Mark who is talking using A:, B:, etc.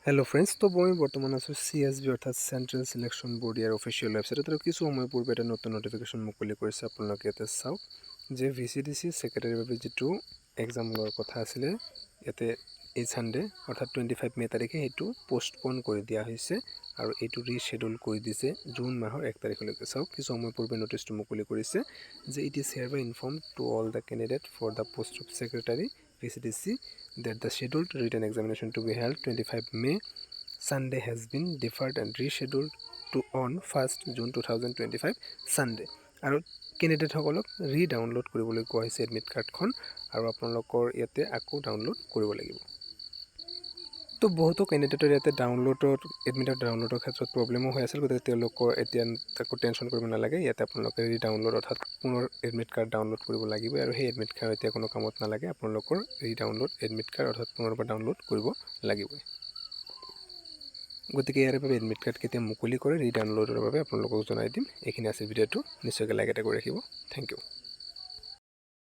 A: hello friends तो मैं बर्तमान आसो CSB अर्थात सेंट्रल सिलेक्शन बोर्ड यार ऑफिशियल वेबसाइट तो किस समय पूर्व এটা নতুন নোটিফিকেশন মুকলি কৰিছে আপোনালোকে ইয়াতে চাওক যে VCDC সেক্ৰেটাৰীৰ বাবে যেটো এক্সাম লোৱাৰ কথা আছিল ইয়াতে এই সানডে অৰ্থাৎ 25 মে তাৰিখে এটো পোষ্টপোন কৰি দিয়া হৈছে আৰু এটো ৰিশেডিউল কৰি দিছে জুন মাহৰ 1 তাৰিখলৈকে চাওক কি সময় পূৰ্বে নোটিছটো মুকলি কৰিছে যে it is hereby informed to all the candidate for the post of secretary VCDC that the scheduled written examination to be held 25 May Sunday has been deferred and rescheduled to on 1st June 2025 Sunday আৰু candidate সকলক ৰি-ডাউনলোড কৰিবলৈ কোৱা হৈছে admit কাৰ্ডখন আৰু আপোনালোকৰ ইয়াতে আকৌ ডাউনলোড কৰিব লাগিব তো বহুতো ক্যান্ডিডেটৰ ইয়াতে ডাউনলোডৰ এডমিট ডাউনলোডৰ ক্ষেত্ৰত প্ৰবলেমো হৈ আছিল গতিকে তেওঁলোকৰ এতিয়া তাকো টেনচন কৰিব নালাগে ইয়াতে আপোনালোকে ৰি-ডাউনলোড অৰ্থাৎ পুনৰ এডমিট কাৰ্ড ডাউনলোড কৰিব লাগিব আৰু সেই এডমিট কাৰ্ড এতিয়া কোনো কামত নালাগে আপোনালোকৰ ৰি-ডাউনলোড এডমিট কাৰ্ড অৰ্থাৎ পুনৰবাৰ ডাউনলোড কৰিব লাগিব গতিকে ইয়াৰ বাবে এডমিট কাৰ্ড কেতিয়া মুকলি কৰে ৰি-ডাউনলোডৰ বাবে আপোনালোকক জনাই দিম এইখিনি আছে ভিডিঅ'টো নিশ্চয়কৈ লাইক এটা কৰি ৰাখিব থ্যাংক ইউ